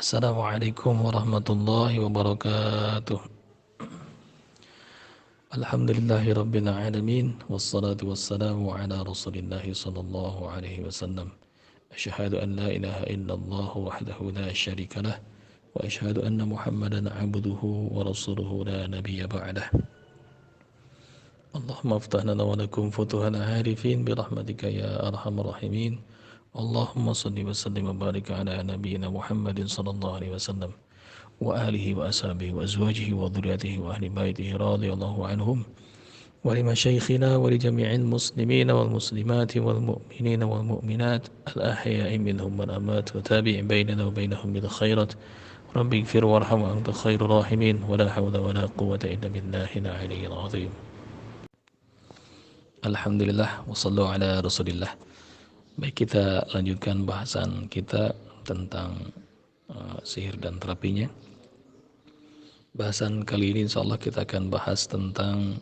Assalamualaikum warahmatullahi wabarakatuh. Alhamdulillahi rabbil alamin. Wassalatu wassalamu ala rasulillahi sallallahu alaihi wasallam. Asyhadu an la ilaha illallah wahdahu la syarika lah. Wa asyhadu anna muhammadan abduhu wa rasuluhu la nabiyya ba'dah. Allahumma aftah lana wa lakum futuhal arifin birahmatika ya arhamar rahimin. Allahumma salli wa sallim wa barik ala nabiyyina Muhammadin sallallahu alaihi wasallam wa alihi wa ashabihi wa azwajihi wa dhurriyyatihi wa ahli baitihi radhiyallahu anhum wa li masyaikhina wa li jami'il muslimina wal muslimati wal mu'minina wal mu'minat al ahya'i minhum wal amwat wa tabi' bainana wa bainahum bil khairat rabbi ighfir warham wa anta khairur rahimin wa la hawla wa la quwwata illa billahil aliyyil azim. Alhamdulillah wa sallu ala rasulillah. Baik, kita lanjutkan bahasan kita tentang sihir dan terapinya. Bahasan kali ini insyaallah kita akan bahas tentang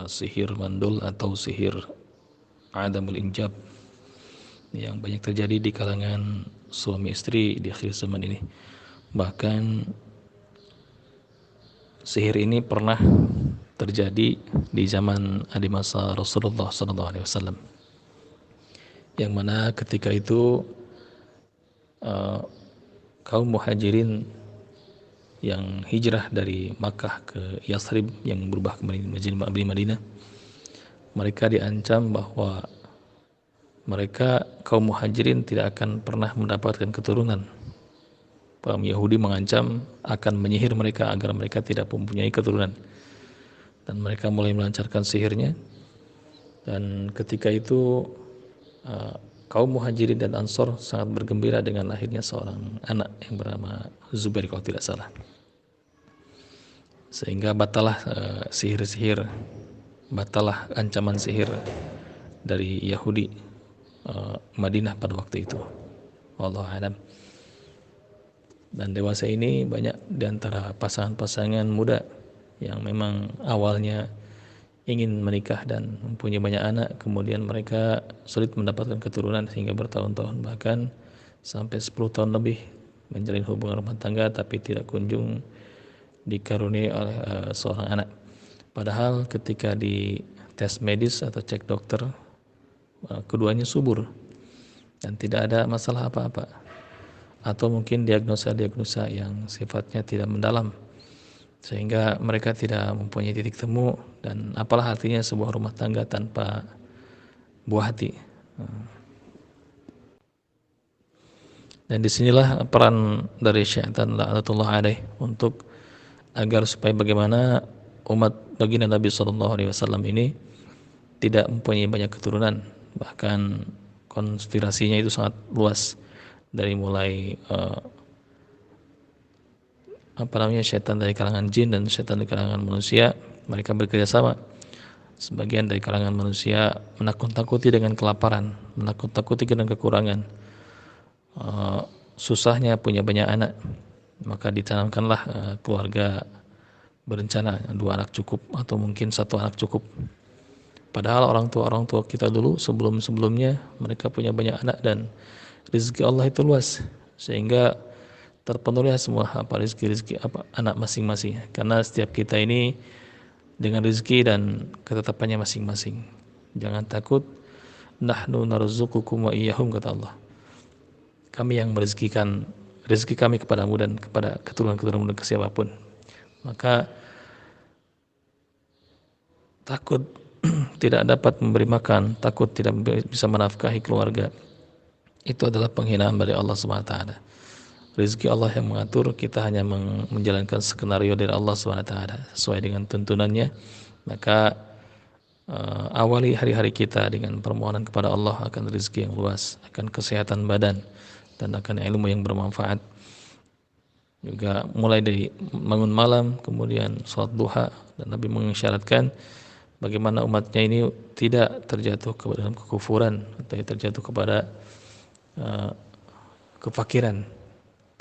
sihir mandul atau sihir adamul injab yang banyak terjadi di kalangan suami istri di akhir zaman ini. Bahkan sihir ini pernah terjadi di zaman di masa Rasulullah SAW, yang mana ketika itu kaum muhajirin yang hijrah dari Makkah ke Yathrib yang berubah ke Madinah, mereka diancam bahwa mereka kaum muhajirin tidak akan pernah mendapatkan keturunan. Kaum Yahudi mengancam akan menyihir mereka agar mereka tidak mempunyai keturunan, dan mereka mulai melancarkan sihirnya. Dan ketika itu kaum muhajirin dan ansor sangat bergembira dengan lahirnya seorang anak yang bernama Zubair kalau tidak salah, sehingga batalah sihir-sihir, batalah ancaman sihir dari Yahudi Madinah pada waktu itu. Wallahu a'lam. Dan dewasa ini banyak di antara pasangan-pasangan muda yang memang awalnya ingin menikah dan mempunyai banyak anak, kemudian mereka sulit mendapatkan keturunan sehingga bertahun-tahun, bahkan sampai 10 tahun lebih menjalin hubungan rumah tangga tapi tidak kunjung dikaruniai oleh seorang anak. Padahal ketika di tes medis atau cek dokter, keduanya subur dan tidak ada masalah apa-apa, atau mungkin diagnosa-diagnosa yang sifatnya tidak mendalam sehingga mereka tidak mempunyai titik temu. Dan apalah artinya sebuah rumah tangga tanpa buah hati. Dan disinilah peran dari syaitan la'natullah alaih untuk agar supaya bagaimana umat baginda Nabi SAW ini tidak mempunyai banyak keturunan. Bahkan konspirasinya itu sangat luas, dari mulai syaitan dari kalangan jin dan syaitan dari kalangan manusia. Mereka bekerja sama. Sebagian dari kalangan manusia menakut-takuti dengan kelaparan, menakut-takuti dengan kekurangan, susahnya punya banyak anak, maka ditanamkanlah keluarga berencana 2 anak cukup atau mungkin 1 anak cukup. Padahal orang tua kita dulu sebelumnya mereka punya banyak anak dan rezeki Allah itu luas, sehingga terpenuhi semua rezeki anak masing-masing. Karena setiap kita ini dengan rezeki dan ketetapannya masing-masing. Jangan takut, nahnu narzuqukum wa iyyahum, kata Allah. Kami yang merezekikan rezeki kami kepadamu dan kepada keturunan-keturunanmu dan ke siapapun. Maka takut tidak dapat memberi makan, takut tidak bisa menafkahi keluarga, itu adalah penghinaan dari Allah Subhanahu wa taala. Rezeki Allah yang mengatur, kita hanya menjalankan skenario dari Allah Subhanahu wa taala sesuai dengan tuntunannya. Maka awali hari-hari kita dengan permohonan kepada Allah akan rezeki yang luas, akan kesehatan badan, dan akan ilmu yang bermanfaat. Juga mulai dari bangun malam, kemudian sholat duha, dan Nabi mengisyaratkan bagaimana umatnya ini tidak terjatuh ke dalam kekufuran atau terjatuh kepada kefakiran,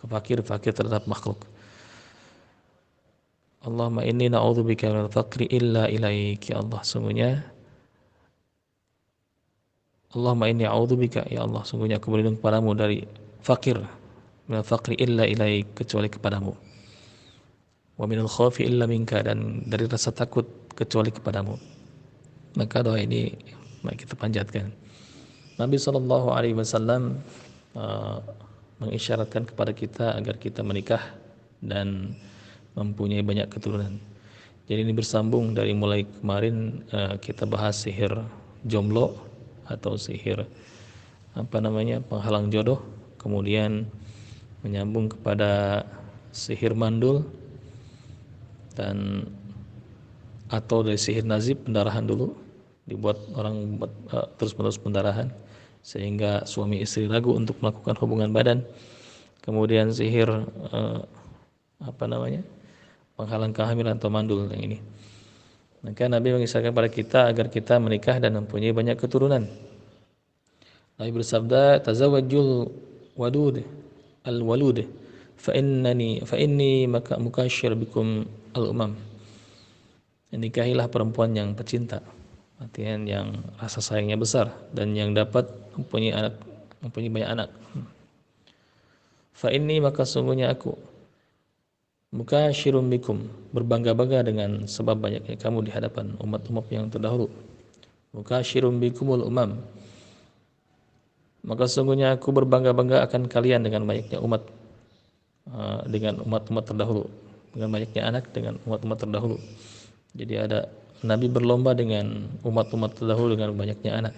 fakir terhadap makhluk. Allahumma inni na'udzubika minal faqri illa ilaik, ya Allah, sungguhnya Allahumma inni a'udzubika, ya Allah, sungguhnya aku berlindung kepadamu dari fakir, minal faqri illa ilaik, kecuali kepadamu, wa minal khawfi illa minka, dan dari rasa takut kecuali kepadamu. Maka doa ini mari kita panjatkan. Nabi SAW mengisyaratkan kepada kita agar kita menikah dan mempunyai banyak keturunan. Jadi ini bersambung dari mulai kemarin kita bahas sihir jomblo atau sihir penghalang jodoh, kemudian menyambung kepada sihir mandul, dan atau dari sihir nazib, pendarahan dulu, dibuat orang terus-menerus pendarahan sehingga suami istri ragu untuk melakukan hubungan badan. Kemudian sihir penghalang kehamilan atau mandul yang ini. Maka Nabi mengisahkan kepada kita agar kita menikah dan mempunyai banyak keturunan. Nabi bersabda, tazawwajul wadud al-walud fa inni mukashir bikum al-umam. Nikahilah perempuan yang pecinta, artinya yang rasa sayangnya besar dan yang dapat mempunyai banyak anak. Fa inni, maka sungguhnya aku, mukashirun bikum, berbangga-bangga dengan sebab banyaknya kamu di hadapan umat-umat yang terdahulu. Mukashirun bikumul umam, maka sungguhnya aku berbangga-bangga akan kalian dengan banyaknya umat, dengan umat-umat terdahulu, dengan banyaknya anak dengan umat-umat terdahulu. Jadi ada Nabi berlomba dengan umat-umat terdahulu dengan banyaknya anak.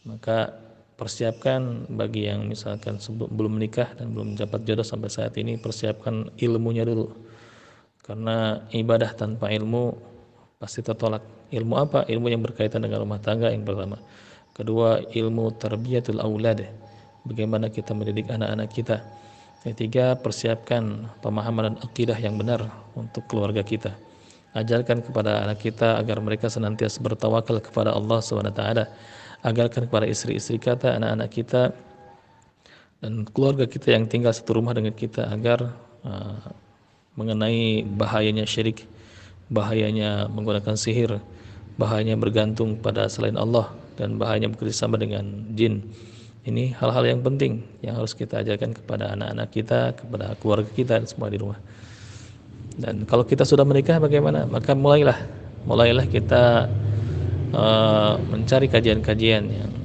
Maka persiapkan bagi yang misalkan belum menikah dan belum mendapat jodoh sampai saat ini, persiapkan ilmunya dulu. Karena ibadah tanpa ilmu pasti tertolak. Ilmu apa? Ilmu yang berkaitan dengan rumah tangga yang pertama. Kedua, ilmu tarbiyatul aulad, bagaimana kita mendidik anak-anak kita. Ketiga, persiapkan pemahaman dan akidah yang benar untuk keluarga kita. Ajarkan kepada anak kita agar mereka senantiasa bertawakal kepada Allah SWT. Ajarkan kepada istri-istri kita, anak-anak kita, dan keluarga kita yang tinggal satu rumah dengan kita agar mengenai bahayanya syirik, bahayanya menggunakan sihir, bahayanya bergantung pada selain Allah, dan bahayanya bekerjasama dengan jin. Ini hal-hal yang penting yang harus kita ajarkan kepada anak-anak kita, kepada keluarga kita, dan semua di rumah. Dan kalau kita sudah menikah bagaimana? Maka mulailah kita mencari kajian-kajian yang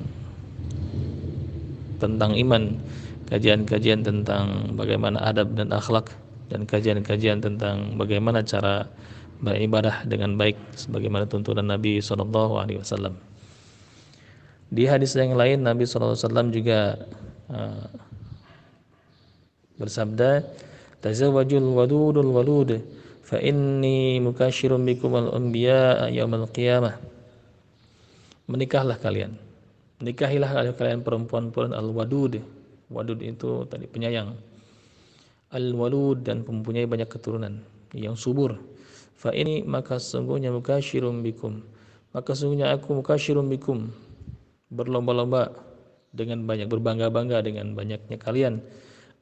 tentang iman, kajian-kajian tentang bagaimana adab dan akhlak, dan kajian-kajian tentang bagaimana cara beribadah dengan baik sebagaimana tuntunan Nabi SAW. Di hadis yang lain Nabi SAW juga bersabda, tazawwajul wadudul walud fa inni mukashirun bikum al-anbiya yaumal qiyamah. Menikahlah kalian, nikahilah kalian perempuan-perempuan al-wadud. Wadud itu tadi penyayang, al-walud, dan mempunyai banyak keturunan yang subur. Fa ini, maka sungguhnya mukashirun bikum, maka sungguhnya aku mukashirun bikum, berlomba-lomba dengan banyak, berbangga-bangga dengan banyaknya kalian,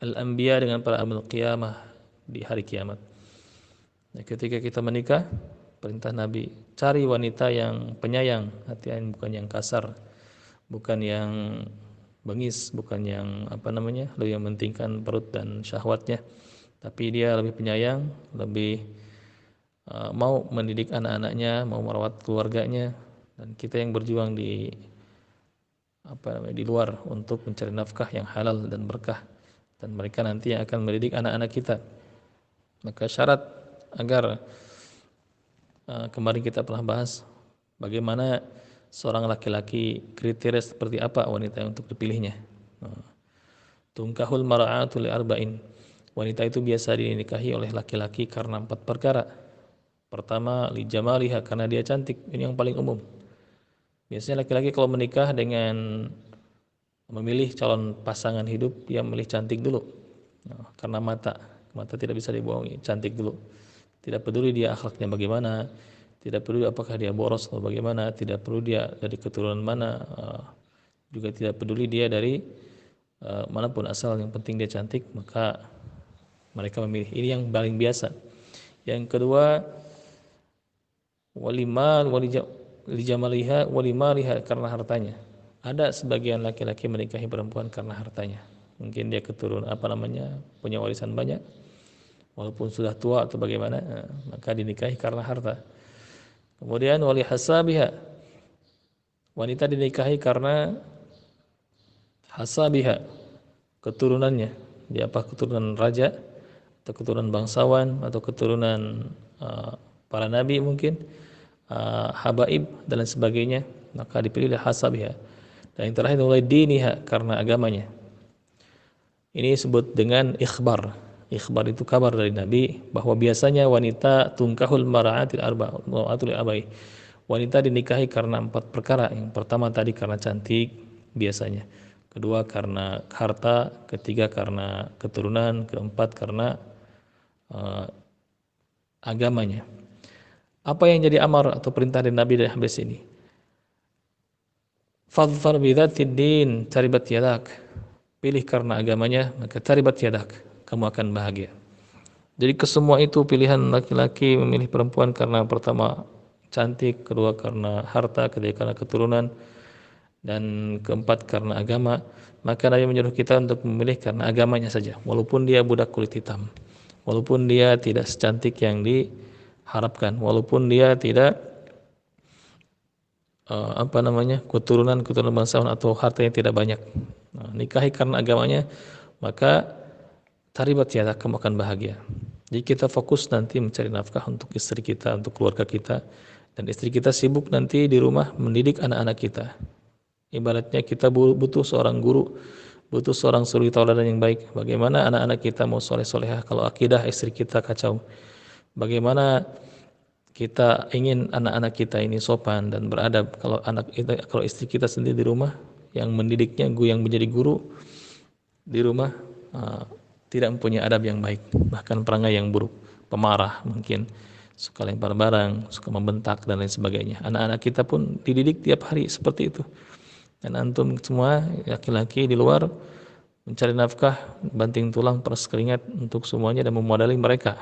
al-anbiya, dengan para amal qiyamah, di hari kiamat. Nah, ketika kita menikah, perintah Nabi, cari wanita yang penyayang, artinya bukan yang kasar, bukan yang bengis, bukan yang lebih mementingkan perut dan syahwatnya, tapi dia lebih penyayang, lebih mau mendidik anak-anaknya, mau merawat keluarganya. Dan kita yang berjuang di luar untuk mencari nafkah yang halal dan berkah, dan mereka nanti yang akan mendidik anak-anak kita. Maka syarat agar kemarin kita pernah bahas bagaimana seorang laki-laki, kriteria seperti apa wanita yang untuk dipilihnya. Tungkahul mar'atu li arba'in, wanita itu biasa dinikahi oleh laki-laki karena 4 perkara. Pertama, li jamaliha, karena dia cantik. Ini yang paling umum. Biasanya laki-laki kalau menikah dengan memilih calon pasangan hidup, dia memilih cantik dulu. Karena mata tidak bisa dibohongi, cantik dulu. Tidak peduli dia akhlaknya bagaimana, tidak peduli apakah dia boros atau bagaimana, tidak peduli dia dari keturunan mana, juga tidak peduli dia dari manapun asal, yang penting dia cantik, maka mereka memilih. Ini yang paling biasa. Yang kedua, lijamaliha walimaliha, karena hartanya. Ada sebagian laki-laki menikahi perempuan karena hartanya. Mungkin dia punya warisan banyak, walaupun sudah tua atau bagaimana, maka dinikahi karena harta. Kemudian wali hasabiha, wanita dinikahi karena hasabiha, keturunannya. Dia apa? Keturunan raja, atau keturunan bangsawan, atau keturunan para nabi mungkin, habaib dan lain sebagainya, maka dipilih hasabiha. Dan yang terakhir mulai diniha, karena agamanya. Ini disebut dengan ikhbar. Ikhbar itu kabar dari Nabi bahwa biasanya wanita tungkahul mar'atil arba'atul abai. Wanita dinikahi karena 4 perkara. Yang pertama tadi karena cantik biasanya. Kedua karena harta, ketiga karena keturunan, keempat karena agamanya. Apa yang jadi amar atau perintah dari Nabi dari hadis ini? Fadfar bidzatid din taribat yadak. Pilih karena agamanya, maka taribat yadak, kamu akan bahagia. Jadi kesemua itu pilihan laki-laki memilih perempuan karena pertama cantik, kedua karena harta, ketiga karena keturunan, dan keempat karena agama. Maka Nabi menyuruh kita untuk memilih karena agamanya saja, walaupun dia budak kulit hitam, walaupun dia tidak secantik yang diharapkan, walaupun dia tidak keturunan bangsawan atau harta yang tidak banyak. Nikahi karena agamanya, maka taribat ya, kamu akan bahagia. Jadi kita fokus nanti mencari nafkah untuk istri kita, untuk keluarga kita, dan istri kita sibuk nanti di rumah mendidik anak-anak kita. Ibaratnya kita butuh seorang guru, butuh seorang suri tauladan yang baik. Bagaimana anak-anak kita mau soleh-solehah kalau akidah istri kita kacau? Bagaimana kita ingin anak-anak kita ini sopan dan beradab kalau istri kita sendiri di rumah yang mendidiknya, yang menjadi guru di rumah tidak mempunyai adab yang baik, bahkan perangai yang buruk, pemarah mungkin, suka lempar barang, suka membentak dan lain sebagainya. Anak-anak kita pun dididik tiap hari seperti itu. Dan antum semua laki-laki di luar mencari nafkah, banting tulang, peras keringat untuk semuanya dan memodali mereka.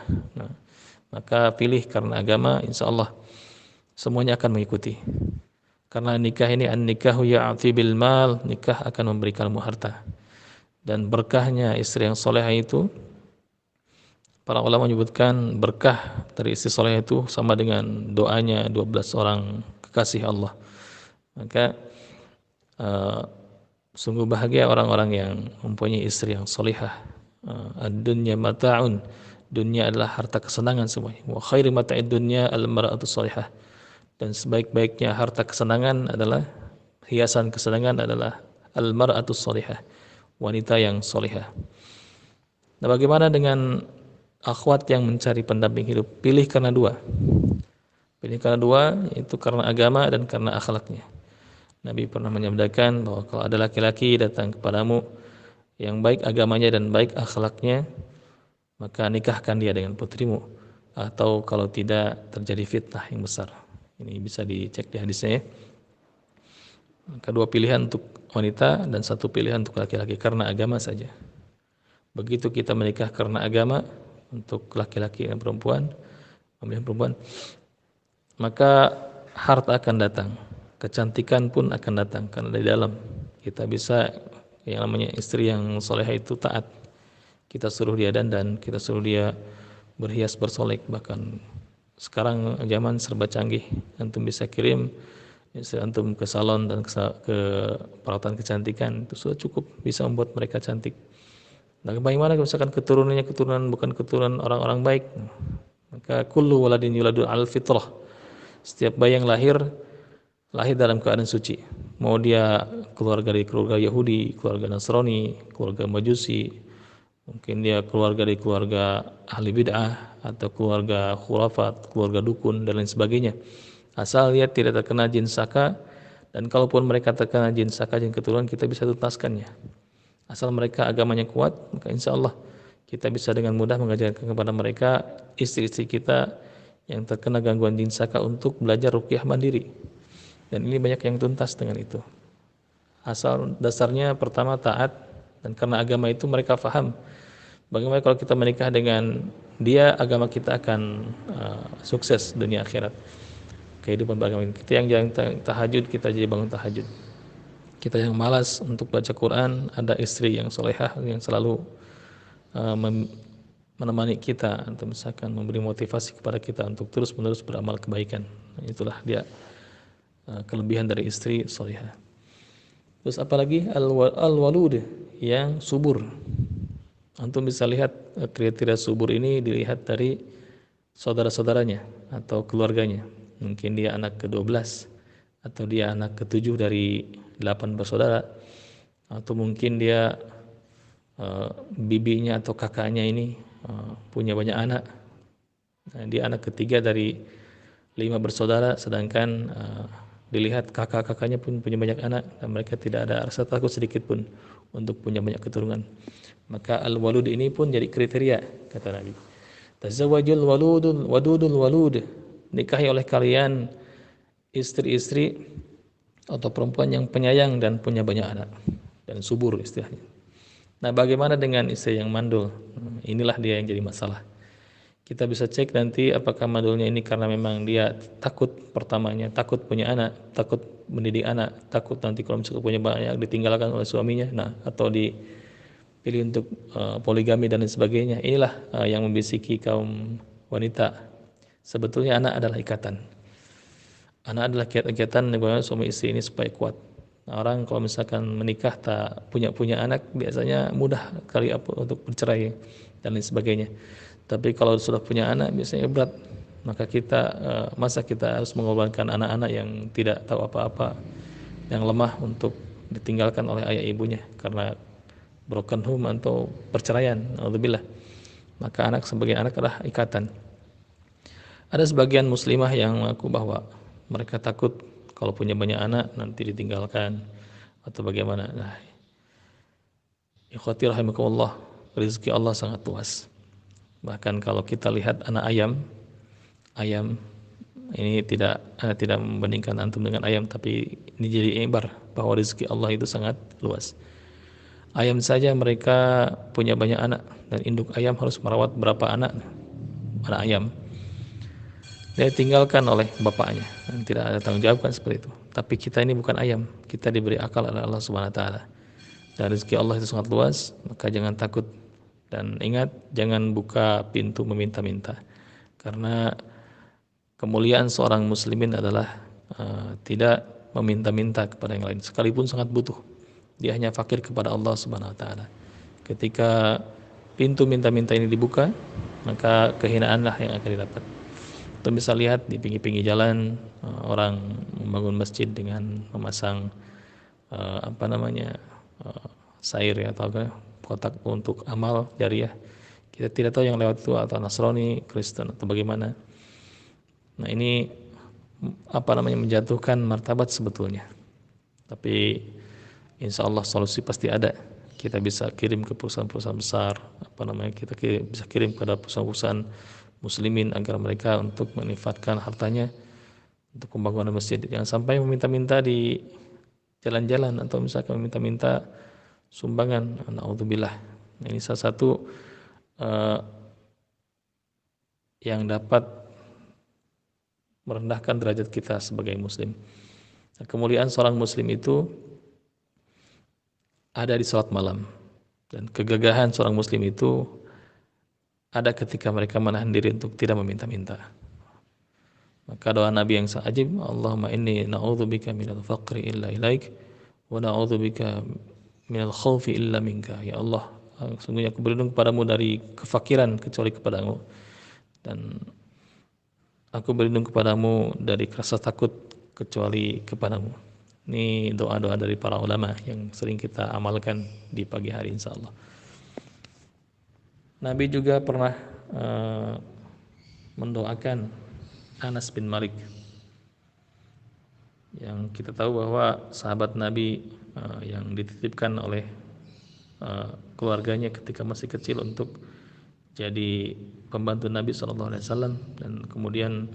Maka pilih karena agama, insya Allah semuanya akan mengikuti. Karena nikah ini an-nikahu ya'ti bil mal, nikah akan memberikanmu harta. Dan berkahnya istri yang solehah itu, para ulama menyebutkan berkah dari istri solehah itu sama dengan doanya 12 orang kekasih Allah. Maka sungguh bahagia orang-orang yang mempunyai istri yang solehah. Ad-dunya mata'un, dunia adalah harta kesenangan semuanya. Wa khairu mata'id dunya al-mar'atu solehah. Dan sebaik-baiknya harta kesenangan adalah, hiasan kesenangan adalah al-mar'atu solehah, wanita yang solehah. Nah, bagaimana dengan akhwat yang mencari pendamping hidup? Pilih karena dua. Pilih karena dua, itu karena agama dan karena akhlaknya. Nabi pernah menyabdakan bahwa kalau ada laki-laki datang kepadamu yang baik agamanya dan baik akhlaknya, maka nikahkan dia dengan putrimu, atau kalau tidak terjadi fitnah yang besar. Ini bisa dicek di hadisnya ya. Kedua pilihan untuk wanita dan satu pilihan untuk laki-laki karena agama saja. Begitu kita menikah karena agama untuk laki-laki dan perempuan, pemilihan perempuan, maka harta akan datang, kecantikan pun akan datang karena dari dalam kita bisa, yang namanya istri yang solehah itu taat. Kita suruh dia dandan, kita suruh dia berhias bersolek, bahkan sekarang zaman serba canggih, antum bisa kirim antum ke salon dan ke perawatan kecantikan, itu sudah cukup bisa membuat mereka cantik. Nah, bagaimana misalkan keturunannya keturunan bukan keturunan orang-orang baik? Maka kullu waladin yuladu al fitrah, setiap bayi yang lahir dalam keadaan suci. Mau dia keluarga dari keluarga Yahudi, keluarga Nasrani, keluarga Majusi, mungkin dia keluarga dari keluarga ahli bid'ah atau keluarga khurafat, keluarga dukun dan lain sebagainya. Asal dia tidak terkena jin saka, dan kalaupun mereka terkena jin saka, jin keturunan, kita bisa tuntaskannya. Asal mereka agamanya kuat, maka insya Allah kita bisa dengan mudah mengajarkan kepada mereka, istri-istri kita yang terkena gangguan jin saka, untuk belajar ruqyah mandiri. Dan ini banyak yang tuntas dengan itu. Asal dasarnya pertama taat, dan karena agama itu mereka faham bagaimana kalau kita menikah dengan dia, agama kita akan sukses dunia akhirat. Kehidupan beragama kita yang jarang tahajud, kita jadi bangun tahajud. Kita yang malas untuk baca Quran, ada istri yang solehah yang selalu menemani kita atau misalkan memberi motivasi kepada kita untuk terus-menerus beramal kebaikan. Itulah dia kelebihan dari istri solehah. Terus apalagi al-walud yang subur. Antum bisa lihat kriteria subur ini dilihat dari saudara-saudaranya atau keluarganya. Mungkin dia anak ke-12 atau dia anak ke-7 dari 8 bersaudara, atau mungkin dia bibinya atau kakaknya ini punya banyak anak. Nah, dia anak ketiga dari 5 bersaudara, sedangkan dilihat kakak-kakaknya pun punya banyak anak dan mereka tidak ada rasa takut sedikit pun untuk punya banyak keturunan. Maka al-walud ini pun jadi kriteria, kata Nabi. Tazawwajul wadudul walud. Nikahi oleh kalian istri-istri atau perempuan yang penyayang dan punya banyak anak dan subur istilahnya. Nah, bagaimana dengan istri yang mandul? Inilah dia yang jadi masalah. Kita bisa cek nanti apakah mandulnya ini karena memang dia takut, pertamanya takut punya anak, takut mendidik anak, takut nanti kalau misalnya punya banyak ditinggalkan oleh suaminya, nah, atau dipilih untuk poligami dan lain sebagainya. Inilah yang membisiki kaum wanita. Sebetulnya anak adalah ikatan. Anak adalah ikatan bagaimana suami istri ini supaya kuat. Nah, orang kalau misalkan menikah tak punya anak, biasanya mudah kali untuk bercerai dan lain sebagainya. Tapi kalau sudah punya anak biasanya berat. Maka kita masa kita harus mengorbankan anak-anak yang tidak tahu apa-apa, yang lemah untuk ditinggalkan oleh ayah ibunya karena broken home atau perceraian. Alhamdulillah. Maka anak sebagai anak adalah ikatan. Ada sebagian muslimah yang mengaku bahwa mereka takut kalau punya banyak anak nanti ditinggalkan atau bagaimana. Nah, ikhwati rahimakumullah, rezeki Allah sangat luas. Bahkan kalau kita lihat anak ayam ini tidak membandingkan antum dengan ayam, tapi ini jadi ibar bahwa rezeki Allah itu sangat luas. Ayam saja mereka punya banyak anak, dan induk ayam harus merawat berapa anak ayam. Dia ditinggalkan oleh bapaknya dan tidak ada tanggung jawab kan seperti itu. Tapi kita ini bukan ayam, kita diberi akal oleh Allah Subhanahu wa taala. Dan rezeki Allah itu sangat luas, maka jangan takut dan ingat jangan buka pintu meminta-minta. Karena kemuliaan seorang muslimin adalah tidak meminta-minta kepada yang lain sekalipun sangat butuh. Dia hanya fakir kepada Allah Subhanahu wa taala. Ketika pintu minta-minta ini dibuka, maka kehinaanlah yang akan didapat. Kita bisa lihat di pinggir-pinggir jalan orang membangun masjid dengan memasang sair ya, atau kotak untuk amal jariah. Kita tidak tahu yang lewat itu atau Nasrani, Kristen atau bagaimana. Nah, ini menjatuhkan martabat sebetulnya. Tapi insya Allah solusi pasti ada. Kita bisa kirim ke perusahaan-perusahaan besar, kita bisa kirim kepada perusahaan-perusahaan muslimin agar mereka untuk menginfakkan hartanya untuk pembangunan masjid. Jangan sampai meminta-minta di jalan-jalan atau misalkan meminta-minta sumbangan. Na'udzubillah. Nah, ini salah satu yang dapat merendahkan derajat kita sebagai muslim. Nah, kemuliaan seorang muslim itu ada di salat malam, dan kegagahan seorang muslim itu ada ketika mereka menahan diri untuk tidak meminta-minta. Maka doa Nabi yang sangat ajib, Allahumma inni na'udzubika minal faqri illa ilaik wa na'udzubika minal khawfi illa minka. Ya Allah, sungguhnya aku berlindung kepadamu dari kefakiran kecuali kepadamu, dan aku berlindung kepadamu dari rasa takut kecuali kepadamu. Ini doa-doa dari para ulama yang sering kita amalkan di pagi hari insyaallah. Nabi juga pernah mendoakan Anas bin Malik, yang kita tahu bahwa sahabat Nabi yang dititipkan oleh keluarganya ketika masih kecil untuk jadi pembantu Nabi SAW. Dan kemudian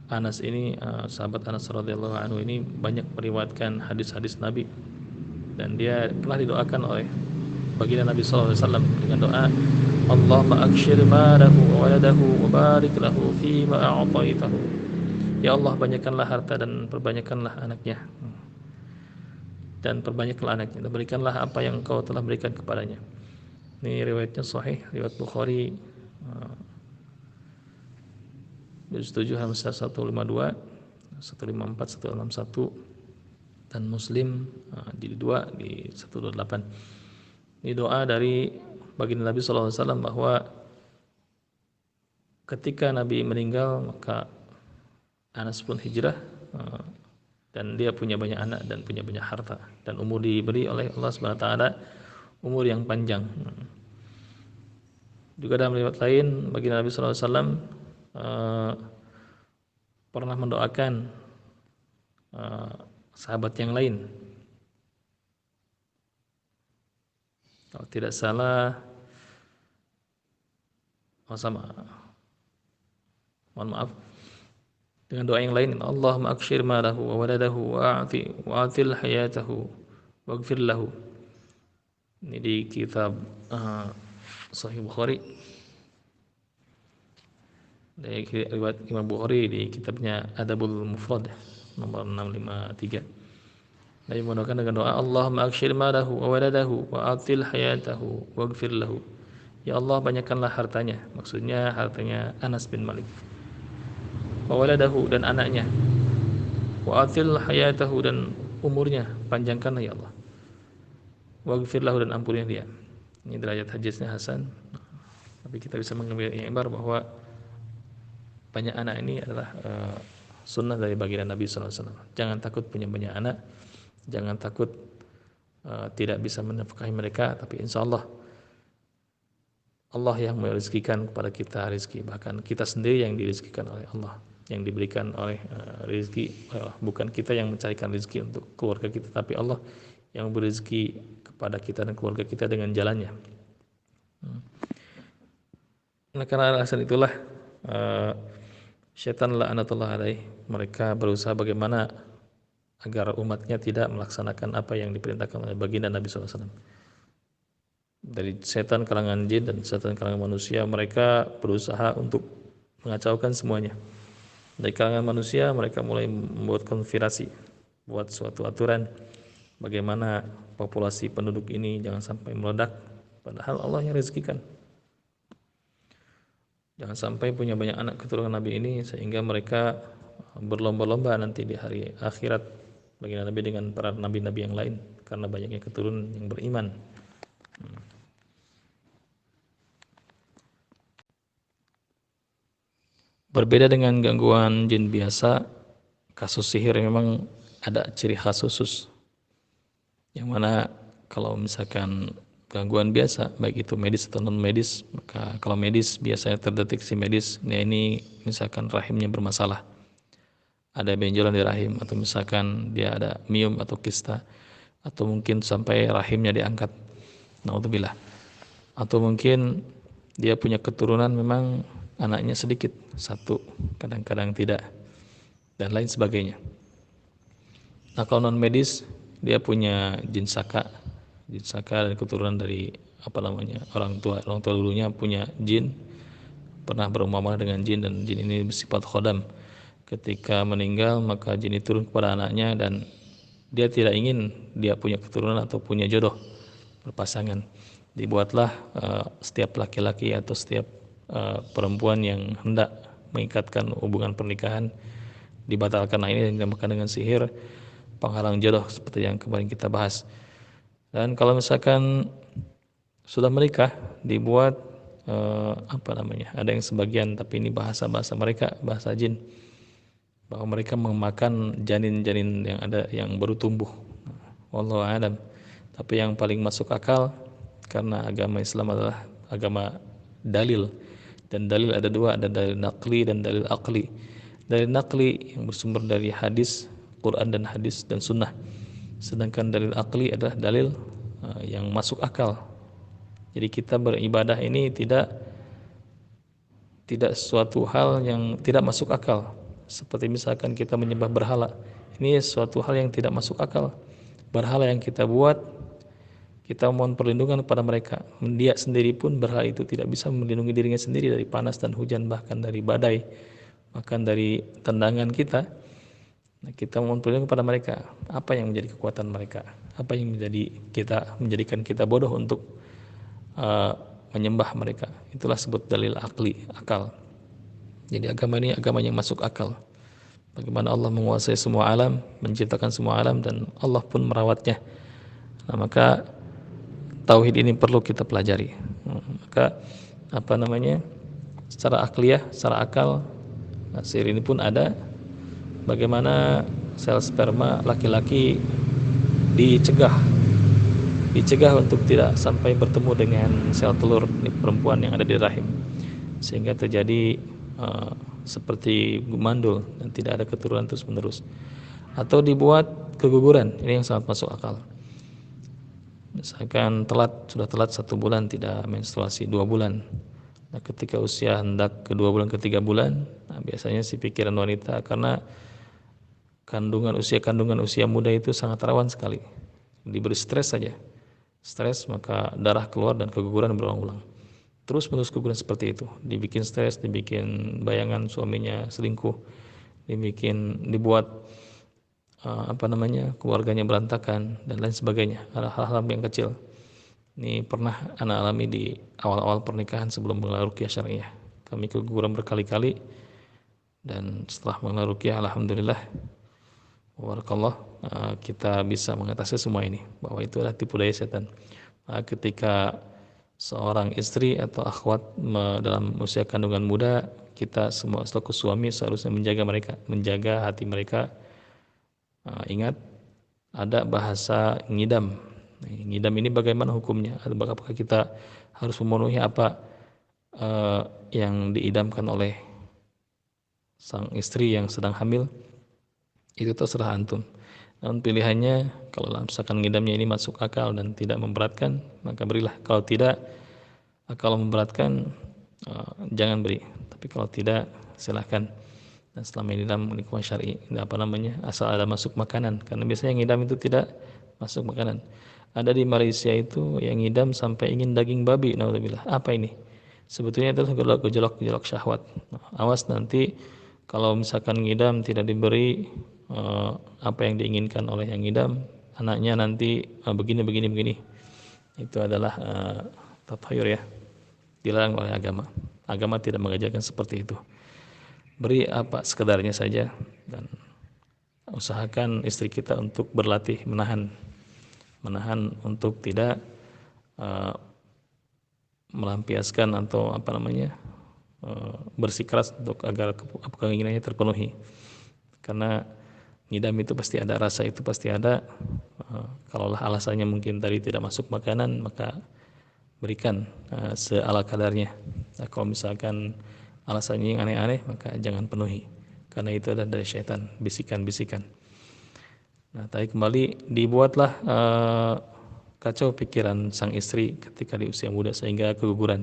Anas ini, sahabat Anas radhiyallahu anhu ini banyak meriwayatkan hadis-hadis Nabi, dan dia telah didoakan oleh baginda Nabi SAW dengan doa, Allahumma akshir malahu wa waladahu wa barik lahu fima a'taitahu. Ya Allah, banyakkanlah harta dan perbanyakkanlah anaknya. dan perbanyaklah anaknya, dan berikanlah apa yang Engkau telah berikan kepadanya. Ini riwayatnya sahih, riwayat Bukhari juz 7 halaman 152, 154, 161, dan Muslim di 2 di 128. Ini doa dari baginda Nabi SAW bahwa ketika Nabi meninggal maka Anas pun hijrah, dan dia punya banyak anak dan punya banyak harta, dan umur diberi oleh Allah Subhanahu wa taala umur yang panjang. Juga dalam riwayat lain baginda Nabi sallallahu alaihi wasallam pernah mendoakan sahabat yang lain. Kalau tidak salah, mohon maaf, dengan doa yang lain, Allahumma akshir malahu wa waladahu wa'atil hayatahu waghfir lahu. Ini di kitab Sahih Bukhari, dari riwayat Imam Bukhari di kitabnya Adabul Mufrad nomor 653. Nabi mendoakan dengan doa, Allahumma akshir malahu wa waladahu wa'atil hayatahu waghfir lahu. Ya Allah, banyakkanlah hartanya, maksudnya hartanya Anas bin Malik, wa waladahu, dan anaknya, wa atil hayatahu, dan umurnya panjangkanlah ya Allah, waghfir lahu, dan ampunilah dia. Ini derajat hadisnya hasan, tapi kita bisa mengambil i'tibar bahwa banyak anak ini adalah sunnah dari baginda Nabi sallallahu alaihi wasallam. Jangan takut punya banyak anak, jangan takut tidak bisa menafkahi mereka, tapi insyaallah Allah yang merezekikan kepada kita rezeki, bahkan kita sendiri yang direzekikan oleh Allah, yang diberikan oleh rezeki. Bukan kita yang mencarikan rezeki untuk keluarga kita, tapi Allah yang memberi rezeki kepada kita dan keluarga kita dengan jalannya. Nah, karena alasan itulah syaitan la'natullah alaih, mereka berusaha bagaimana agar umatnya tidak melaksanakan apa yang diperintahkan oleh baginda Nabi SAW. Dari setan kalangan jin dan setan kalangan manusia, mereka berusaha untuk mengacaukan semuanya. Dari kalangan manusia, mereka mulai membuat konspirasi, buat suatu aturan bagaimana populasi penduduk ini jangan sampai meledak, padahal Allah yang rezekikan. Jangan sampai punya banyak anak keturunan Nabi ini sehingga mereka berlomba-lomba nanti di hari akhirat baginda Nabi dengan para nabi-nabi yang lain karena banyaknya keturunan yang beriman. Berbeda dengan gangguan jin biasa, kasus sihir memang ada ciri khas khusus, yang mana kalau misalkan gangguan biasa, baik itu medis atau non medis, maka kalau medis biasanya terdeteksi medis, ini misalkan rahimnya bermasalah, ada benjolan di rahim, atau misalkan dia ada miom atau kista, atau mungkin sampai rahimnya diangkat, naudzubillah, atau mungkin dia punya keturunan memang anaknya sedikit, satu, kadang-kadang tidak, dan lain sebagainya. Nah, kalau non medis dia punya jin saka dan keturunan dari orang tua dulunya punya jin, pernah bermuamalah dengan jin, dan jin ini bersifat khodam. Ketika meninggal maka jin itu turun kepada anaknya, dan dia tidak ingin dia punya keturunan atau punya jodoh berpasangan. Dibuatlah setiap laki-laki atau setiap perempuan yang hendak mengikatkan hubungan pernikahan dibatalkan. Nah, ini yang dinamakan dengan sihir penghalang jodoh seperti yang kemarin kita bahas. Dan kalau misalkan sudah menikah, dibuat ada yang sebagian, tapi ini bahasa mereka, bahasa jin, bahwa mereka memakan janin-janin yang ada yang baru tumbuh. Wallahu a'lam. Tapi yang paling masuk akal, karena agama Islam adalah agama dalil, dan dalil ada dua, ada dalil naqli dan dalil aqli. Dalil naqli yang bersumber dari hadis, Quran dan hadis dan sunnah. Sedangkan dalil aqli adalah dalil yang masuk akal. Jadi kita beribadah ini tidak suatu hal yang tidak masuk akal. Seperti misalkan kita menyembah berhala, ini suatu hal yang tidak masuk akal. Berhala yang kita buat, kita mohon perlindungan kepada mereka. Dia sendiri pun, berhala itu tidak bisa melindungi dirinya sendiri dari panas dan hujan, bahkan dari badai, bahkan dari tendangan kita. Nah, kita mohon perlindungan kepada mereka. Apa yang menjadi kekuatan mereka? Apa yang menjadikan kita bodoh untuk uh, menyembah mereka? Itulah sebut dalil akal. Jadi agama ini agama yang masuk akal. Bagaimana Allah menguasai semua alam, menciptakan semua alam, dan Allah pun merawatnya. Nah, maka tauhid ini perlu kita pelajari. Maka secara akliyah, secara akal, sihir ini pun ada. Bagaimana sel sperma laki-laki dicegah untuk tidak sampai bertemu dengan sel telur perempuan yang ada di rahim, sehingga terjadi seperti gumandul dan tidak ada keturunan terus menerus, atau dibuat keguguran. Ini yang sangat masuk akal. Misalkan sudah telat 1 bulan tidak menstruasi, 2 bulan. Nah, ketika usia hendak ke 2 bulan ke 3 bulan, nah biasanya si pikiran wanita, karena kandungan usia muda itu sangat rawan sekali, diberi stres saja, maka darah keluar dan keguguran berulang-ulang. Terus menerus keguguran seperti itu, dibikin stres, dibikin bayangan suaminya selingkuh, dibuat keluarganya berantakan dan lain sebagainya. Ada hal-hal yang kecil. Ini pernah anak alami di awal-awal pernikahan sebelum mengenal ruqyah syariah. Kami keguguran berkali-kali, dan setelah mengenal ruqyah, alhamdulillah, wabarakallah, kita bisa mengatasi semua ini, bahwa itu adalah tipu daya setan. Ketika seorang istri atau akhwat dalam usia kandungan muda, kita semua selaku suami seharusnya menjaga hati mereka. Ingat, ada bahasa ngidam. Ngidam ini bagaimana hukumnya? Apakah kita harus memenuhi apa yang diidamkan oleh sang istri yang sedang hamil? Itu terserah antum. Namun pilihannya, kalau misalkan ngidamnya ini masuk akal dan tidak memberatkan, maka berilah. Kalau tidak, kalau memberatkan, jangan beri. Tapi kalau tidak, silahkan. Dan selama ini dalam lingkungan syar'i, asal ada masuk makanan, karena biasanya ngidam itu tidak masuk makanan. Ada di Malaysia itu yang ngidam sampai ingin daging babi. Naudzubillah. Apa ini? Sebetulnya itu gejolak syahwat. Awas nanti kalau misalkan ngidam tidak diberi apa yang diinginkan oleh yang ngidam, anaknya nanti begini. Itu adalah tathayur ya, dilarang oleh agama. Agama tidak mengajarkan seperti itu. Beri apa sekedarnya saja, dan usahakan istri kita untuk berlatih menahan untuk tidak melampiaskan atau bersikeras untuk agar keinginannya terpenuhi. Karena ngidam itu pasti ada, rasa itu pasti ada. Kalaulah alasannya mungkin tadi tidak masuk makanan, maka berikan seala kadarnya. Nah, kalau misalkan alasannya yang aneh-aneh, maka jangan penuhi, karena itu adalah dari syaitan, bisikan-bisikan. Nah, tadi kembali, dibuatlah kacau pikiran sang istri ketika di usia muda sehingga keguguran.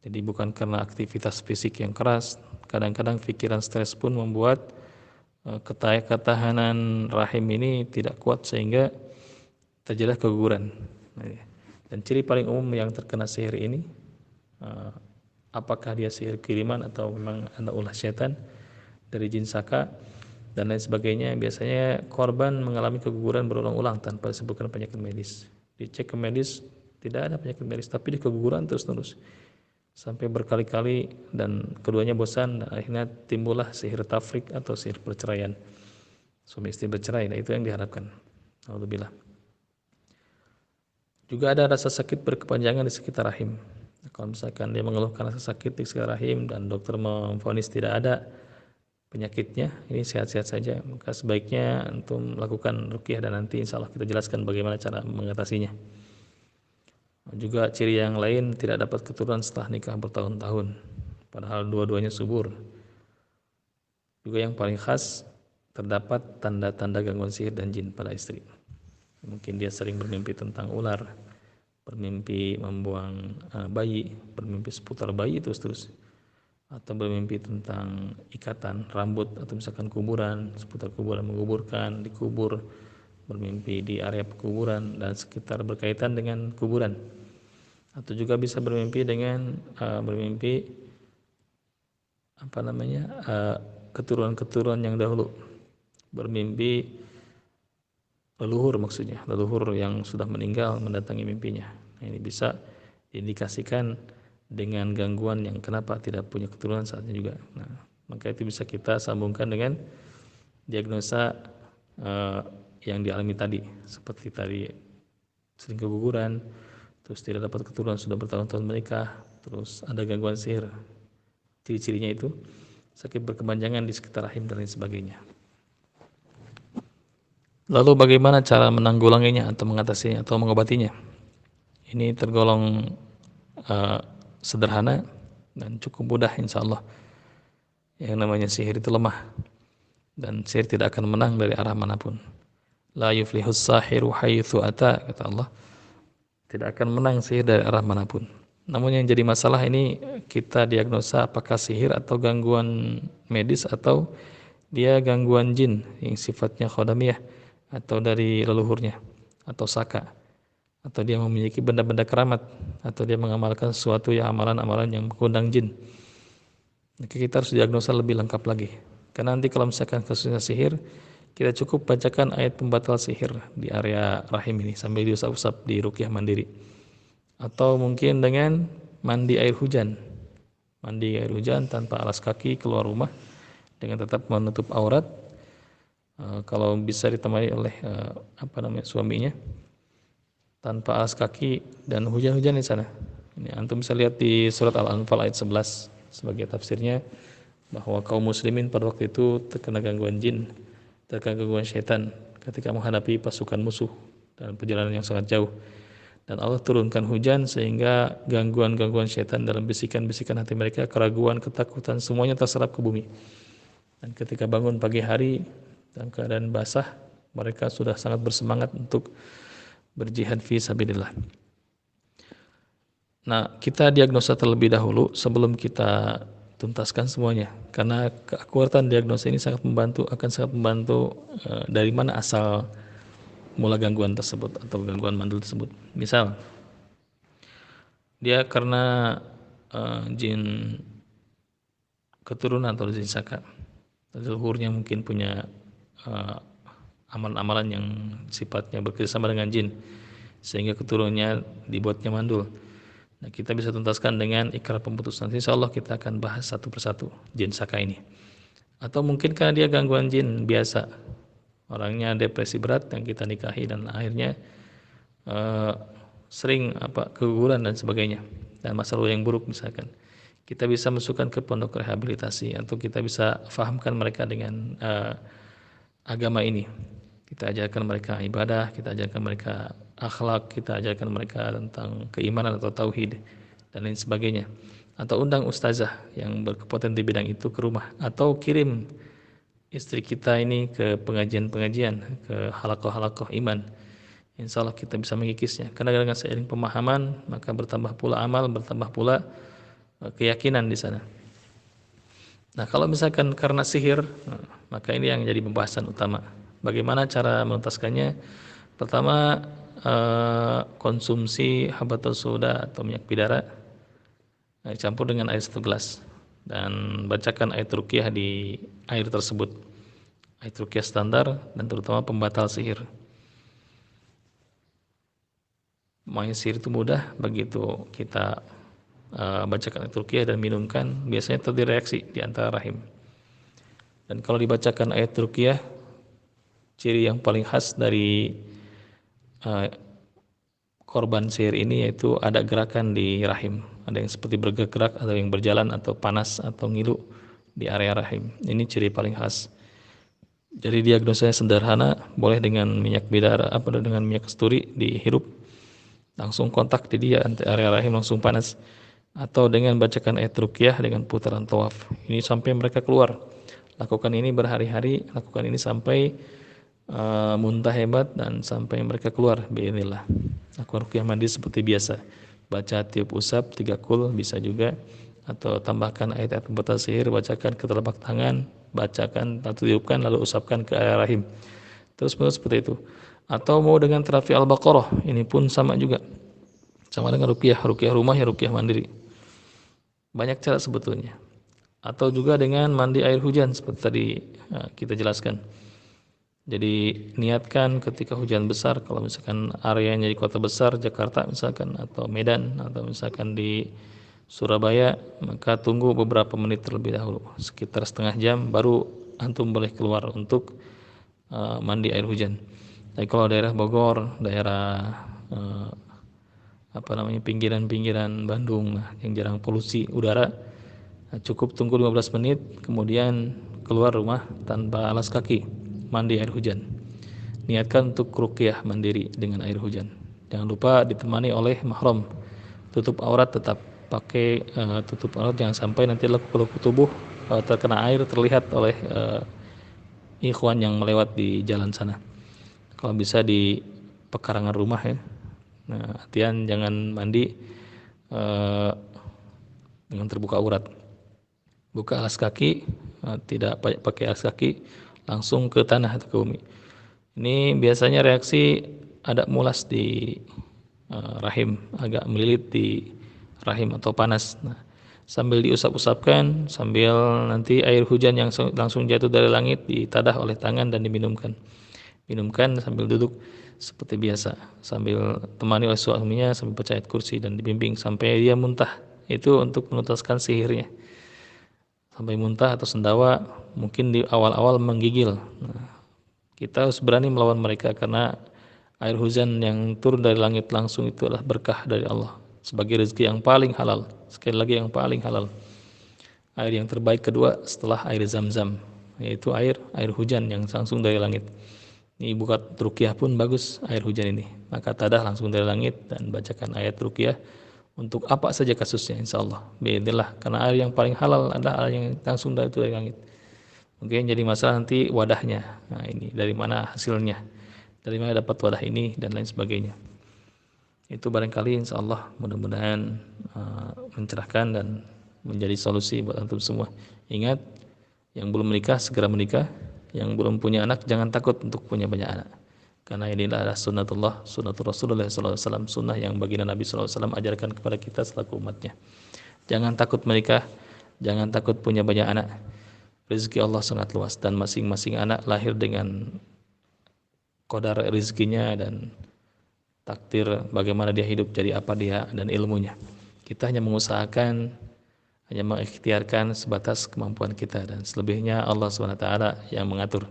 Jadi bukan karena aktivitas fisik yang keras, kadang-kadang pikiran stres pun membuat ketahanan rahim ini tidak kuat sehingga terjadi keguguran. Dan ciri paling umum yang terkena sihir ini, apakah dia sihir kiriman atau memang ada ulah setan dari jin saka dan lain sebagainya, biasanya korban mengalami keguguran berulang-ulang tanpa disebutkan penyakit medis. Dicek ke medis, tidak ada penyakit medis, tapi di keguguran terus-menerus sampai berkali-kali, dan keduanya bosan, dan akhirnya timbullah sihir tafrik atau sihir perceraian, suami istri bercerai. Nah, itu yang diharapkan. Alhamdulillah. Juga ada rasa sakit berkepanjangan di sekitar rahim. Kalau misalkan dia mengeluhkan rasa sakit di sekitar rahim dan dokter memvonis tidak ada penyakitnya, ini sehat-sehat saja, maka sebaiknya antum melakukan ruqyah, dan nanti insya Allah kita jelaskan bagaimana cara mengatasinya. Juga ciri yang lain, tidak dapat keturunan setelah nikah bertahun-tahun, padahal dua-duanya subur. Juga yang paling khas, terdapat tanda-tanda gangguan sihir dan jin pada istri. Mungkin dia sering bermimpi tentang ular, bermimpi membuang bayi, bermimpi seputar bayi terus, atau bermimpi tentang ikatan rambut, atau misalkan kuburan, seputar kuburan, menguburkan, dikubur, bermimpi di area pekuburan dan sekitar berkaitan dengan kuburan. Atau juga bisa bermimpi dengan keturunan-keturunan yang dahulu, bermimpi leluhur, maksudnya leluhur yang sudah meninggal mendatangi mimpinya. Nah, ini bisa diindikasikan dengan gangguan yang kenapa tidak punya keturunan saatnya juga. Nah, maka itu bisa kita sambungkan dengan diagnosa yang dialami tadi, seperti tadi sering keguguran, terus tidak dapat keturunan sudah bertahun-tahun menikah, terus ada gangguan sihir. Ciri-cirinya itu sakit berkepanjangan di sekitar rahim dan lain sebagainya. Lalu bagaimana cara menanggulanginya atau mengatasinya atau mengobatinya? Ini tergolong sederhana dan cukup mudah, insya Allah. Yang namanya sihir itu lemah, dan sihir tidak akan menang dari arah manapun. La yuflihus sahiru haitsu ata, kata Allah. Tidak akan menang sihir dari arah manapun. Namun yang jadi masalah ini kita diagnosa apakah sihir atau gangguan medis atau dia gangguan jin yang sifatnya khodamiyah atau dari leluhurnya atau saka, atau dia memiliki benda-benda keramat, atau dia mengamalkan sesuatu yang amalan-amalan yang mengundang jin. Maka kita harus diagnosa lebih lengkap lagi. Karena nanti kalau misalkan kasusnya sihir, kita cukup bacakan ayat pembatal sihir di area rahim ini sambil diusap-usap di ruqyah mandiri. Atau mungkin dengan mandi air hujan. Mandi air hujan tanpa alas kaki keluar rumah dengan tetap menutup aurat. Kalau bisa ditemani oleh suaminya, tanpa alas kaki dan hujan-hujan di sana. Ini antum bisa lihat di surat Al-Anfal ayat 11 sebagai tafsirnya, bahwa kaum muslimin pada waktu itu terkena gangguan jin, terkena gangguan syaitan ketika menghadapi pasukan musuh dalam perjalanan yang sangat jauh. Dan Allah turunkan hujan sehingga gangguan-gangguan syaitan dalam bisikan-bisikan hati mereka, keraguan, ketakutan, semuanya terserap ke bumi. Dan ketika bangun pagi hari dalam keadaan basah, mereka sudah sangat bersemangat untuk berjihad fi sabilillah. Nah, kita diagnosa terlebih dahulu sebelum kita tuntaskan semuanya, karena keakuratan diagnosa ini akan sangat membantu dari mana asal mula gangguan tersebut atau gangguan mandul tersebut. Misal dia karena jin keturunan atau jin saka, leluhurnya mungkin punya amalan-amalan yang sifatnya bekerjasama dengan jin sehingga keturunannya dibuatnya mandul. Nah, kita bisa tuntaskan dengan ikrar pemutusan. Insya Allah kita akan bahas satu persatu jin saka ini. Atau mungkin karena dia gangguan jin biasa, orangnya depresi berat yang kita nikahi dan akhirnya sering keguguran dan sebagainya, dan masa lalu yang buruk misalkan. Kita bisa masukkan ke pondok rehabilitasi atau kita bisa fahamkan mereka dengan agama ini. Kita ajarkan mereka ibadah, kita ajarkan mereka akhlak, kita ajarkan mereka tentang keimanan atau tauhid dan lain sebagainya. Atau undang ustazah yang berkompetensi di bidang itu ke rumah, atau kirim istri kita ini ke pengajian-pengajian, ke halakoh-halakoh iman. Insya Allah kita bisa mengikisnya. Karena dengan seiring pemahaman maka bertambah pula amal, bertambah pula keyakinan di sana. Nah, kalau misalkan karena sihir, maka ini yang jadi pembahasan utama. Bagaimana cara menuntaskannya? Pertama, konsumsi habatus sauda atau minyak bidara dicampur dengan air 1 gelas dan bacakan ayat ruqyah di air tersebut. Ayat ruqyah standar dan terutama pembatal sihir. Main sihir itu mudah, begitu kita bacakan ayat ruqyah dan minumkan, biasanya terjadi reaksi di antara rahim. Dan kalau dibacakan ayat ruqyah, ciri yang paling khas dari korban sihir ini yaitu ada gerakan di rahim, ada yang seperti bergerak atau yang berjalan atau panas atau ngilu di area rahim. Ini ciri paling khas. Jadi diagnosanya sederhana, boleh dengan minyak bidara dengan minyak kasturi dihirup, langsung kontak di dia, area rahim langsung panas, atau dengan bacakan ayat ruqyah dengan putaran tawaf. Ini sampai mereka keluar. Lakukan ini berhari-hari, lakukan ini sampai muntah hebat dan sampai mereka keluar biidznillah. Lakukan ruqyah mandi seperti biasa, baca tiup usap 3 kul bisa juga, atau tambahkan ayat-ayat pembatal sihir, bacakan ke telapak tangan, bacakan atau tiupkan lalu usapkan ke area rahim, terus menerus seperti itu. Atau mau dengan terapi Al-Baqarah, ini pun sama juga, sama dengan ruqyah rumah ya, ruqyah mandiri. Banyak cara sebetulnya. Atau juga dengan mandi air hujan seperti tadi kita jelaskan. Jadi niatkan ketika hujan besar, kalau misalkan areanya di kota besar, Jakarta misalkan, atau Medan, atau misalkan di Surabaya, maka tunggu beberapa menit terlebih dahulu, sekitar setengah jam, baru antum boleh keluar untuk mandi air hujan. Tapi kalau daerah Bogor, daerah pinggiran-pinggiran Bandung, yang jarang polusi udara, cukup tunggu 15 menit, kemudian keluar rumah tanpa alas kaki, mandi air hujan. Niatkan untuk ruqyah mandiri dengan air hujan. Jangan lupa ditemani oleh mahram. Tutup aurat tetap pakai tutup aurat, jangan sampai nanti lekuk-lekuk tubuh terkena air terlihat oleh ikhwan yang melewat di jalan sana. Kalau bisa di pekarangan rumah ya. Nah, artian jangan mandi dengan terbuka aurat. Buka alas kaki, tidak pakai alas kaki, langsung ke tanah atau ke bumi. Ini biasanya reaksi ada mulas di rahim, agak melilit di rahim atau panas. Nah, sambil diusap-usapkan, sambil nanti air hujan yang langsung jatuh dari langit ditadah oleh tangan dan diminumkan. Minumkan sambil duduk seperti biasa, sambil temani oleh suaminya, sambil baca ayat kursi dan dibimbing sampai dia muntah. Itu untuk menuntaskan sihirnya. Sampai muntah atau sendawa, mungkin di awal-awal menggigil. Nah, kita harus berani melawan mereka, karena air hujan yang turun dari langit langsung itu adalah berkah dari Allah, sebagai rezeki yang paling halal. Sekali lagi, yang paling halal. Air yang terbaik kedua setelah air Zam-Zam, yaitu air hujan yang langsung dari langit. Ini buat ruqyah pun bagus air hujan ini. Maka tadah langsung dari langit dan bacakan ayat ruqyah untuk apa saja kasusnya, insyaallah. Bismillah, karena air yang paling halal adalah air yang langsung dari langit. Mungkin jadi masalah nanti wadahnya. Nah, ini dari mana hasilnya? Dari mana dapat wadah ini dan lain sebagainya. Itu barangkali insyaallah mudah-mudahan mencerahkan dan menjadi solusi buat antum semua. Ingat, yang belum menikah segera menikah, yang belum punya anak jangan takut untuk punya banyak anak. Karena ini adalah sunnatullah, sunnatul Rasulullah SAW, sunnah yang baginda Nabi SAW ajarkan kepada kita selaku umatnya. Jangan takut menikah, jangan takut punya banyak anak. Rezeki Allah sangat luas dan masing-masing anak lahir dengan qadar rezekinya dan takdir bagaimana dia hidup, jadi apa dia, dan ilmunya. Kita hanya mengusahakan, hanya mengikhtiarkan sebatas kemampuan kita, dan selebihnya Allah SWT yang mengatur.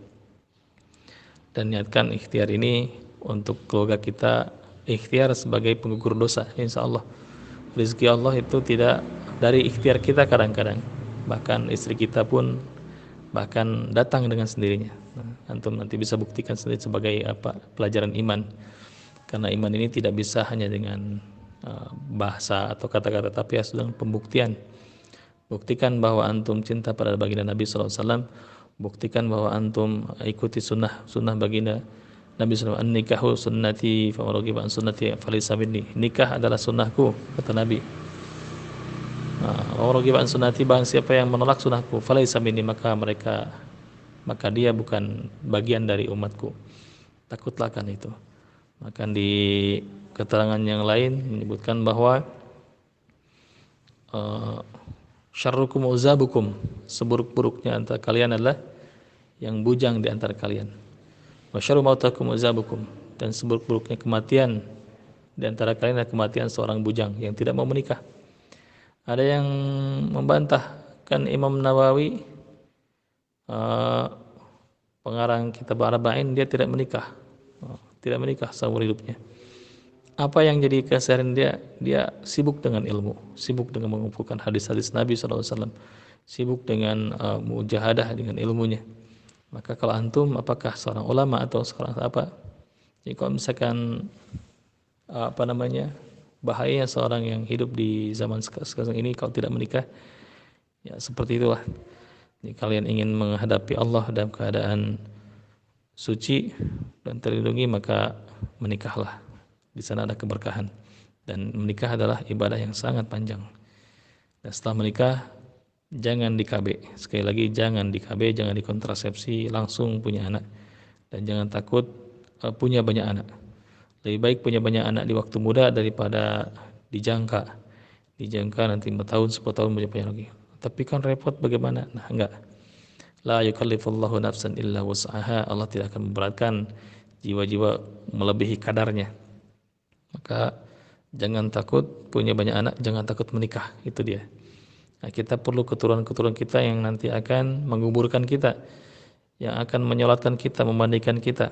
Dan niatkan ikhtiar ini untuk keluarga kita, ikhtiar sebagai penggugur dosa. Insya Allah rezeki Allah itu tidak dari ikhtiar kita, kadang-kadang bahkan istri kita pun bahkan datang dengan sendirinya. Antum nanti bisa buktikan sendiri sebagai pelajaran iman. Karena iman ini tidak bisa hanya dengan bahasa atau kata-kata, tapi harus dengan pembuktian. Buktikan bahwa antum cinta pada baginda Nabi SAW. Buktikan bahwa antum ikuti sunnah baginda Nabi SAW. An-nikahu sunnati faman raghiba an sunnati falaysa minni. Nikah adalah sunnahku, kata Nabi. Faman raghiba an sunnati, barang siapa yang menolak sunnahku, falaysa minni, maka dia bukan bagian dari umatku. Takutlah kan itu. Maka di keterangan yang lain menyebutkan bahwa syarrukum uzabukum, seburuk-buruknya antara kalian adalah yang bujang di antara kalian. Wa syarru mautakum uzabukum, dan seburuk-buruknya kematian di antara kalian adalah kematian seorang bujang yang tidak mau menikah. Ada yang membantahkan Imam Nawawi, pengarang kitab Arba'in, dia tidak menikah seumur hidupnya. Apa yang jadi keseharian dia? Dia sibuk dengan ilmu, sibuk dengan mengumpulkan hadis-hadis Nabi SAW, sibuk dengan mujahadah dengan ilmunya. Maka kalau antum, apakah seorang ulama atau seorang apa? Jadi kalau misalkan bahayanya seorang yang hidup di zaman sekarang ini kalau tidak menikah, ya seperti itulah. Jadi kalian ingin menghadapi Allah dalam keadaan suci dan terlindungi, maka menikahlah. Di sana ada keberkahan, dan menikah adalah ibadah yang sangat panjang. Dan setelah menikah jangan di KB, sekali lagi jangan di KB, jangan dikontrasepsi, langsung punya anak. Dan jangan takut punya banyak anak. Lebih baik punya banyak anak di waktu muda daripada dijangka nanti 5 tahun 10 tahun punya lagi. Tapi kan repot bagaimana? Nah, enggak. La yukallifullahu nafsan illa wus'aha. Allah tidak akan memberatkan jiwa-jiwa melebihi kadarnya. Maka jangan takut punya banyak anak, jangan takut menikah. Itu dia. Nah, kita perlu keturunan-keturunan kita yang nanti akan menguburkan kita, yang akan menyolatkan kita, memandikan kita.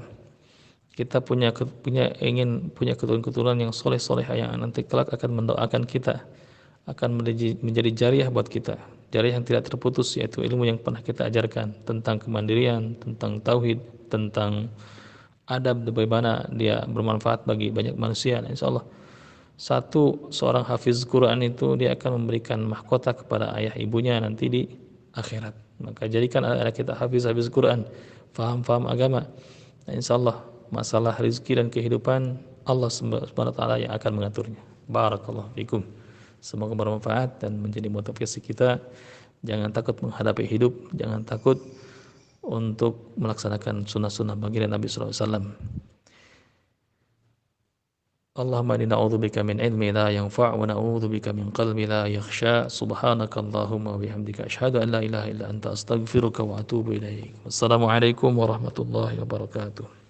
Kita ingin punya keturunan-keturunan yang soleh-soleh yang nanti kelak akan mendoakan kita, akan menjadi jariah buat kita, jariah yang tidak terputus, yaitu ilmu yang pernah kita ajarkan tentang kemandirian, tentang tauhid, tentang adab, bagaimana dia bermanfaat bagi banyak manusia. Insya Allah seorang hafiz Quran itu dia akan memberikan mahkota kepada ayah ibunya nanti di akhirat. Maka jadikan anak kita hafiz Quran, faham agama. Nah, insya Allah masalah rezeki dan kehidupan Allah Subhanahu wa taala yang akan mengaturnya. Barakallahu fikum. Semoga bermanfaat dan menjadi motivasi kita. Jangan takut menghadapi hidup, jangan takut untuk melaksanakan sunnah-sunnah baginda Nabi sallallahu alaihi wasallam. Allahumma inna na'udzubika min ilmi la yanfa' wa na'udzubika min qalbi la yakhsha. Subhanaka Allahumma wa bihamdika asyhadu an la ilaha illa anta astaghfiruka wa atubu ilaik. Wassalamualaikum warahmatullahi wabarakatuh.